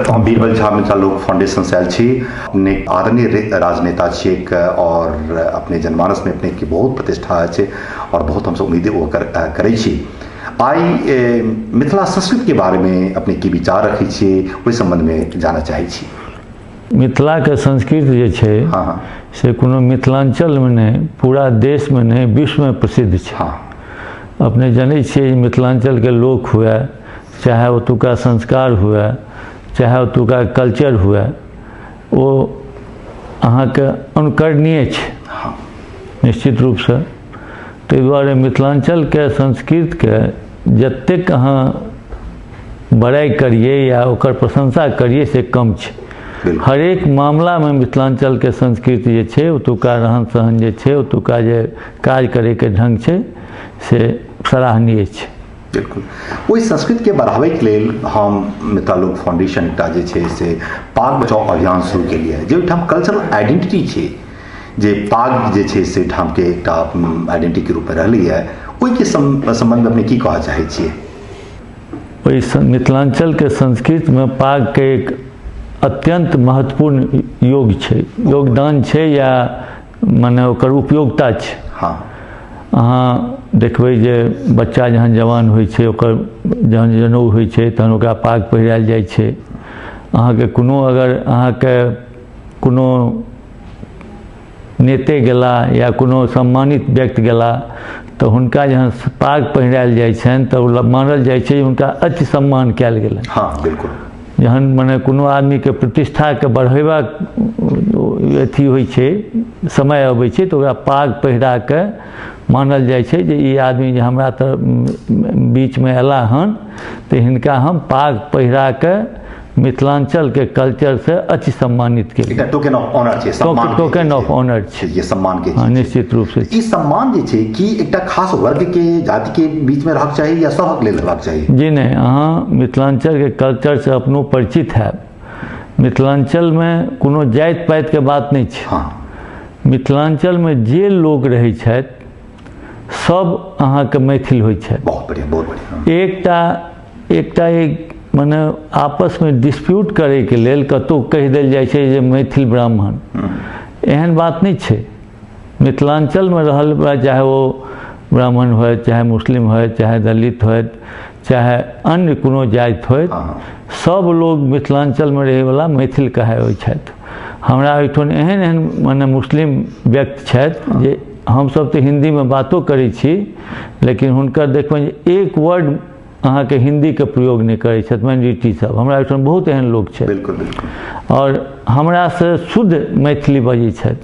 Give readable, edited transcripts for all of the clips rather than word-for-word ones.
हम बीरबल झा मिथिला लोक फाउंडेशन से आयल छी। अपने आदरणीय राजनेता छियै और अपने जनमानस में अपने की बहुत प्रतिष्ठा है और बहुत हमसे उम्मीदें वो करै छी। आई मिथिला संस्कृति के बारे में अपने की विचार रखै छियै, ओहि संबंध में जानना चाहै छी। मिथिला के संस्कृति जे छै से कोनो मिथिलांचल में नहीं, पूरा देश में नहीं, विश्व में प्रसिद्ध छै। अपने जानै छियै मिथिलांचल के लोक हुए, चाहे ओतुका संस्कार हुए, चाहे ओतुका कल्चर हुए, वो अहाँके अनुकरणीय छै निश्चित रूप से। ताहि दुआरे मिथिलांचल के संस्कृति के जतेक अहाँ बड़ाई करिए या ओकर प्रशंसा करिए से कम छै। हर एक मामला में मिथिलांचल के संस्कृति जे छै, ओतुका रहन सहन जे छै, ओतुका जे काज करे के ढंग छै से सराहनीय छै। बिल्कुल वही संस्कृति के बढ़ावे के लेल हम मिथिला लोक फाउंडेशन एकटा जे छै से पाग बचाओ अभियान शुरू केलिए, जे ठाम कल्चरल आइडेंटिटी छै, जे पाग जे छै से ठाम के एकटा आइडेंटिटी के रूप में रहलै है, ओहि के संबंध में अपने की कहना चाहै छियै? वही मिथिलांचल के संस्कृति में पाग के एक अत्यंत महत्वपूर्ण योगदान छै या माने ओकर उपयोगिता छै। अहाँ देखबै जे बच्चा जहन जवान होइ छै, ओकर जहन जनउ होइ छै तहन ओकरा पाग पहिरायल जाइ छै। अहाँके कोनो अगर अहाँके कोनो नेते गेला या कोनो सम्मानित व्यक्ति गेला तऽ हुनका जहन पाग पहिरायल जाइ छनि तऽ मानल जाइ छै हुनका अति सम्मान कयल गेलनि। बिल्कुल। जहन मने कोनो आदमी के प्रतिष्ठा के बढ़ेबाक अथी होइ छै, समय अबै छै तऽ ओकरा पाग पहिरा के मानल जाइ छै जे ई आदमी जे हमरा तऽ बीच में अला हन तऽ हिनका हम पाग पहिरा के मिथिलांचल के कल्चर से अति सम्मानित के टोकन ऑफ ऑनर छै, टोकन ऑफ ऑनर छै, ये सम्मान के निश्चित रूप से। ई सम्मान जे छै कि एकटा खास वर्ग के जाति के बीच में रहक चाहिए या सबक लेल रहक चाहिए? जी नहीं, अहाँ मिथिलांचल के कल्चर से अपनो परिचित है। मिथिलांचल में कोनो जाति पाति के बात नहीं छै। मिथिलांचल में जे लोग रहै छथि सब अहाँके मैथिल होइ छै। बहुत बढ़िया, बहुत बढ़िया। एक माने आपस में डिस्प्यूट करे के लेल कतौ कहि देल जाइ छै जे मैथिल ब्राह्मण, एहन बात नहीं छै। मिथिलांचल में रहल चाहे वो ब्राह्मण हो, चाहे मुस्लिम हो, चाहे दलित हो, चाहे अन्य कोनो जाति हो, सब लोग मिथिलांचल में रहे वाला मैथिल कहाइ छथि। हमरा ओहिठाम एहन एहन माने मुस्लिम व्यक्ति छथि जे हम सब तो हिंदी में बातो करै छी, लेकिन हुनकर देखबै एक वर्ड अहाँ के हिंदी के प्रयोग नहीं करै छथि माइनॉरिटी सब। हमरा ओहिठाम बहुत एहन लोग छै। बिल्कुल बिल्कुल। और हमरा से शुद्ध मैथिली बजै छथि।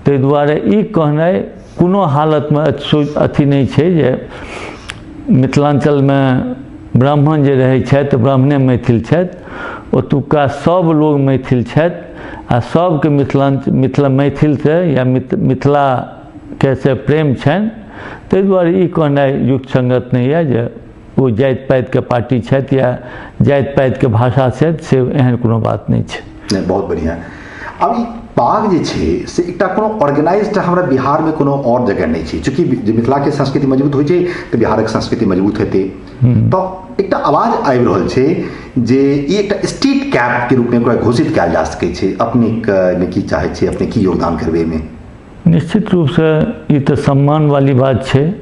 ताहि दुआरे ई कहनाइ कोनो हालत में अथी नहीं छै जे मिथिलांचल में ब्राह्मण जे रहै छथि ब्राह्मणे मैथिल छथि। ओतुका सब लोग मैथिल छथि आ सबके मैथिल से या मिथिला के से प्रेम छनि। ताहि दुआरे ई कहनाइ युक्त संगत नहीं है जे वो जाति पाति के पार्टी छथि या जाति पाति के भाषा छथि, से एहन कोनो बात नहीं छै। नहीं, बहुत बढ़िया। अब ई पाग जे छै से एकटा कोनो ऑर्गेनाइज्ड हमरा बिहार में कोनो और जगह नहीं छै, चूँकि मिथिला के संस्कृति मजबूत होइ छै तऽ बिहारक संस्कृति मजबूत हेतै। तो एकटा आवाज आबि रहल छै जे ई एकटा स्टेट कैप के रूप में ओकरा घोषित कयल जा सकै छै। अपने की चाहै छै, अपने की योगदान करबै में? निश्चित रूप से ई तऽ सम्मान वाली बात छै।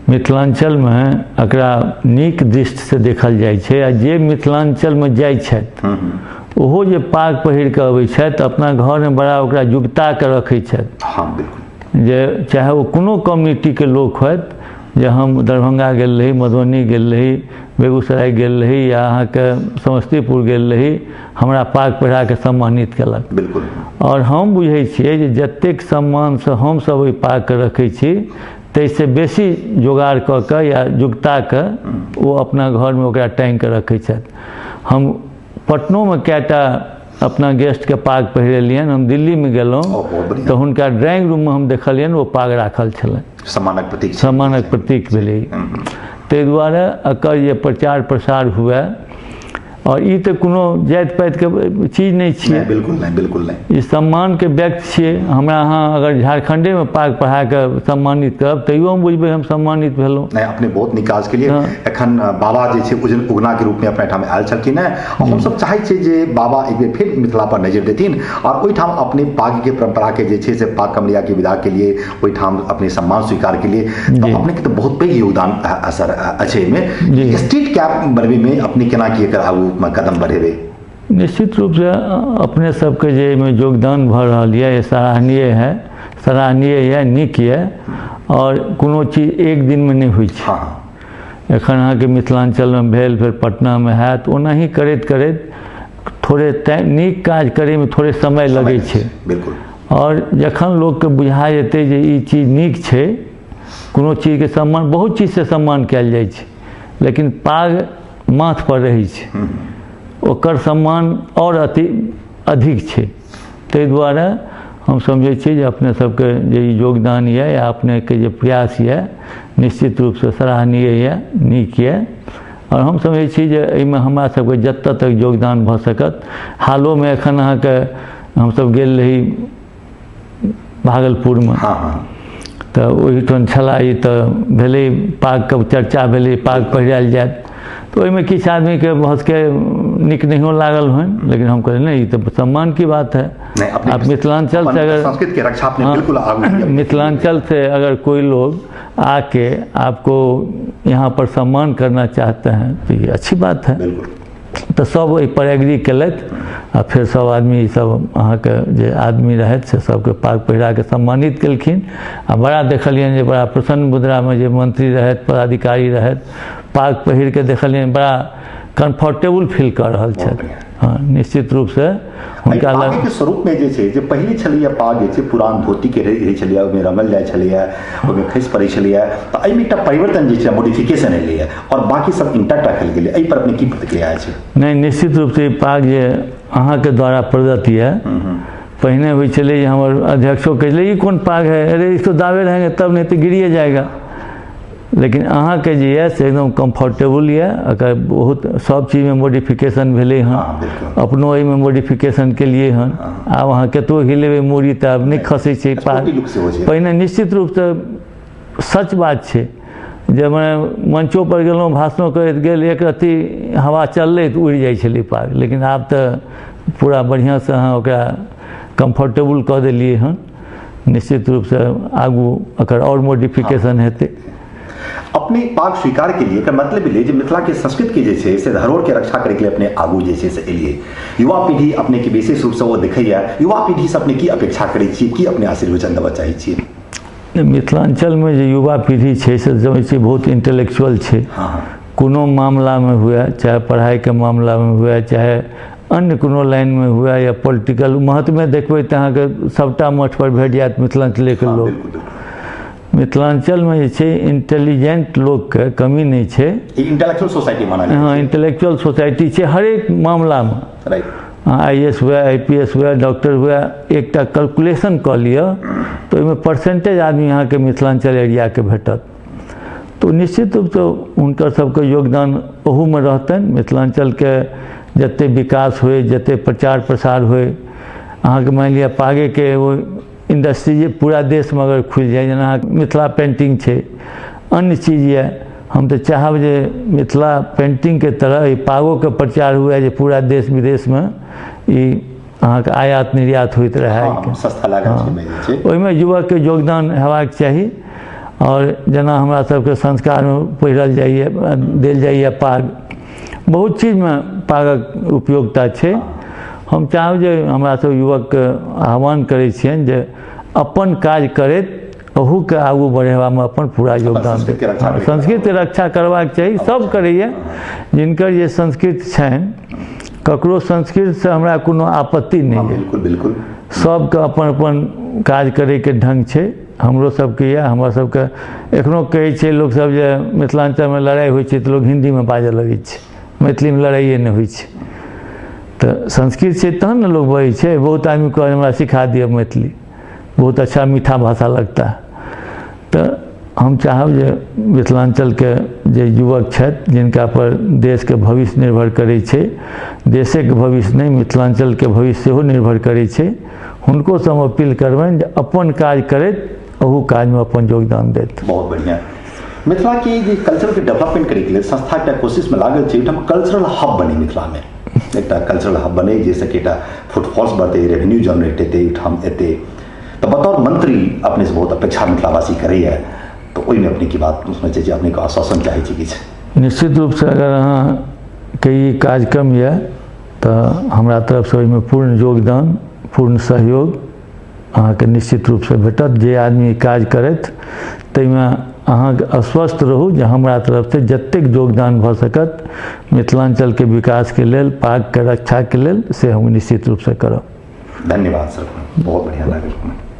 मिथिलांचल में एकरा नीक दृष्टि से देखल जाइ छै आ जे मिथिलांचल में जाइ छथि ओहो जे पाग पहिर के अबै छथि अपना घर में बड़ा ओकरा युगता के रखै छथि। बिल्कुल। जे चाहे वो कोनो कम्युनिटी के लोक होथि, जे हम दरभंगा गेल रही, मधुबनी गेल रही, बेगूसराय गेल रही या अहाँके समस्तीपुर गेल रही, हमरा पाग पहिरा के सम्मानित केलक। बिल्कुल। और हम बुझै छियै जे जतेक सम्मान से हम सब ओहि पाग के रखै छी तैसे बेसी जोगाड़ कऽ के या युगता के वो अपना घर में ओकरा टांगि के रखै छथि। हम पटनो में कएटा अपना गेस्ट के पाग पहिरेलियन। हम दिल्ली में गेलहुँ तो हुनका ड्राइंग रूम में हम देखलियन वो पाग राखल छलनि, सम्मानक प्रतीक भेलै। ताहि दुआरे एकर जे प्रचार प्रसार हुए और ये तो कोनो जात पात के चीज नहीं छे, बिल्कुल नहीं, बिल्कुल नहीं। ई सम्मान के व्यक्त छे। हमरा अहाँ अगर झारखंडे में पाग पढ़ा के सम्मानित करब तैयो हम बुझबे हम सम्मानित भेलहुँ। नहीं, अपने बहुत नीक काज केलिए। एखन बाबा जे छै उगना के रूप में अपने ठाम आयल छलखिन है, और हम सब चाहै छियै जे बाबा एक बेर फिर मिथिला पर नजर देथिन और ओहि ठाम अपने पाग के परंपरा के जे छै से पाग कमरिया के विदा के लिए ओहि ठाम अपने सम्मान स्वीकार के लिए। तो अपने के तो बहुत पैघ योगदान असर अच्छे में स्ट्रीट कैप बनबे में अपने केना की एकर आगू कदम बढ़ेबे। निश्चित रूप से अपने सबके जे में योगदान भ रहल ये सराहनीय है, नीक है, और कोनो चीज एक दिन में नहीं हुई छै। एखन अहाँके मिथिलांचल में भेल, फिर पटना में हैत, ओनाही करैत करैत थोड़े नीक काज करे में थोड़े समय लगे छै। बिल्कुल। और जखन लोग के बुझा जेतै जे ई चीज नीक छै, कोनो चीज के सम्मान, बहुत चीज से सम्मान कयल जाइ छै, लेकिन पाग माथ पर रहै छै, ओकर सम्मान और अधिक छै। ताहि दुआरे हम समझै छियै जे अपने सबके जे योगदान यऽ या अपने के जे प्रयास यऽ निश्चित रूप से सराहनीय यऽ, नीक यऽ, और हम समझै छी जे एहिमे हमरा सबके जतऽ तक योगदान भऽ सकत। हालो में एखन अहाँके हमसब गेल रही भागलपुर में, तऽ ओहिठाम छला ई तऽ भेलै पाग के चर्चा भेलै, पाग पहिरायल जायत, तो ओहिमे किछु आदमी के बहुत के नीक नहियो लागल हन, लेकिन हम कहलिए नहीं, तो सम्मान की बात है। आप मिथिलांचल से अगर संस्कृत की रक्षा आपने बिल्कुल आगे मिथिलांचल से अगर कोई लोग आके आपको यहाँ पर सम्मान करना चाहते हैं तो ये अच्छी बात है। तो सब ओहि पर एग्री केलथि, आ फिर सब आदमी सब अहाँ के जे आदमी रहथि से सबके पाग पहिरा के सम्मानित केलखिन। आ बड़ा देखलियनि जे बड़ा प्रसन्न मुद्रा में जे मंत्री रहथि, पदाधिकारी रहथि, पाग पहिर के देखलियनि बड़ा कंफर्टेबल फील कर रहल छथि। हाँ, निश्चित रूप से हुनका पाग के स्वरूप में जे छै जे पहले छलिए पाग जे छै पुरान धोती के रहै छलिए, ओहिमे रंगल जाइ छलिए, ओहिमे खसि पड़ै छलिए, तो एहिमे एकटा परिवर्तन जे छै मॉडिफिकेशन एलैए और बाकी सब इंटैक्ट रखल गेलै। एहि पर अपने की प्रतिक्रिया छै? नहीं, निश्चित रूप से पाग जे अहाँ के द्वारा प्रदत्त है, पहले हुई चले हमारे अध्यक्षों कहले ये कौन पाग है, अरे इसको दावे रहेंगे तब, नहीं तो गिरिए जाएगा। लेकिन अहाँ के जे है से एकदम कंफर्टेबल है, अगर बहुत सब चीज में मॉडिफिकेशन भेले हन, अपनो एहि में मॉडिफिकेशन के लिए हन। आब अहाँ कतो हिलेबे मूड़ी तऽ अब नहीं खसे छै पाग। पहिने निश्चित रूप से सच बात छै, जब मैं मंचो पर गेलहुँ भाषणो करैत गेल, एक रत्ती हवा चललै तऽ उड़ि जाइ छलै पाग, लेकिन आब तऽ पूरा बढ़िया से अहाँ ओकरा कंफर्टेबल कऽ देलियै हन। निश्चित रूप से आगू एकर और मॉडिफिकेशन हेतै। अपने पाग स्वीकार के लिए मतलब ले जे मिथिला के संस्कृति के जे छै से धरोहर के रक्षा करे के लिए अपने आगू जे छै से एलिए। युवा पीढ़ी अपने के विशेष रूप से वो देखैया, युवा पीढ़ी से अपने की अपेक्षा करै छियै, की अपने आशीर्वचन देबऽ चाहै छियै? मिथिलांचल में जे युवा पीढ़ी छै से जनै छियै बहुत इंटेलेक्चुअल छै। कोनो मामला में हुए, चाहे पढ़ाई के मामला में हुए, चाहे अन्य कोनो लाइन में हुए, या पॉलिटिकल महत्व में देखबै तऽ अहाँके सबटा मठ पर भेट जायत मिथिलांचल के लोग। मिथिलांचल में जे छै इंटेलिजेंट लोग के कमी नहीं छै। इंटेलेक्चुअल सोसाइटी माना जाय छै। हाँ, इंटेलेक्चुअल सोसाइटी छै हर एक मामला में। राइट। IAS हुए, IPS हुए, डॉक्टर हुए, एकटा कैलकुलेशन कऽ लिअ तो ओहिमे परसेंटेज आदमी यहाँ के मिथिलांचल एरिया के भेटत। तो निश्चित रूप से हुनकर सबके योगदान ओहू में रहतनि। मिथिलांचल के जते विकास हुए, जते प्रचार प्रसार हुए, अहाँ के मान लिअ पागे के वो इंडस्ट्री जे पूरा देश में अगर खुल जाए, जेना मिथिला पेंटिंग छै, अन्य चीज है, हम तो चाहब जे मिथिला पेंटिंग के तरह ई पागो के प्रचार हुए, जे पूरा देश विदेश में ई अहाँ के आयात निर्यात होइत रहे। सस्ता लागत छै, ओहिमे युवक के योगदान हेबाक चाही। और जेना हमरा सबके संस्कार में पहिरल जाइए, देल जाइए पाग, बहुत चीज में पागक उपयोगिता छै। हम चाहब जे हमरा सब युवक के आह्वान करै छियनि जे अपन काज करैत अहू के आगू बढ़ेबा में अपन पूरा योगदान दे। संस्कृति रक्षा करबाक चाही, सब करैए जिनकर जे संस्कृति छनि, ककरो संस्कृति से हमरा कोनो आपत्ति नहीं है। बिल्कुल बिल्कुल। सबके अपन अपन काज करे के ढंग छै। हमरो सबके यऽ, हमरा सबके एखनो कहै छै लोग सब जे मिथिलांचल में लड़ाई होइ छै तऽ लोग हिंदी में बाजऽ लगै छै, मैथिली में लड़ाइए नहीं होइ छै। तो संस्कृत से तहन न लोग बजै छै। बहुत आदमी कहे हमरा सिखा दिया मैथिली, बहुत अच्छा मीठा भाषा लगता है। तो हम चाहब जे मिथिलांचल के जे युवक छथि जिनका पर देश के भविष्य निर्भर करै छै, देशे के भविष्य नहीं मिथिलांचल के भविष्य सेहो निर्भर करै छै, हुनको से हम अपील करबनि जे अपन काज करैत ओहू काज में अपन योगदान देत। बहुत बढ़िया। मिथिला के जे कल्चर के डेवलपमेंट करे के लिए संस्था एकटा कोशिश में लागल छै, हम कल्चरल हब बने मिथिला में, एकटा कल्चरल हब बने जैसे कि एकटा फुटफॉल्स बढ़ते, रेवेन्यू जनरेट हेतै, ठाम एतै। तो बतौर मंत्री अपने से बहुत अपेक्षा मिथिलावासी करैए, तो ओहिमे अपने की बात उसमें चाहिए, अपने को आश्वासन चाहे छी किछु? निश्चित रूप से अगर अहाँ के ई कार्यक्रम यऽ तो हमरा तरफ से ओहिमे पूर्ण योगदान, पूर्ण सहयोग अहाँके निश्चित रूप से भेटत। जे आदमी काज करैत ताहिमे अहाँके आश्वस्त रहू जे हमरा तरफ से जतेक योगदान भऽ सकत मिथिलांचल के विकास के लेल, पाग के रक्षा के लेल, से हम निश्चित रूप से करब। धन्यवाद सर, बहुत बढ़िया लागल।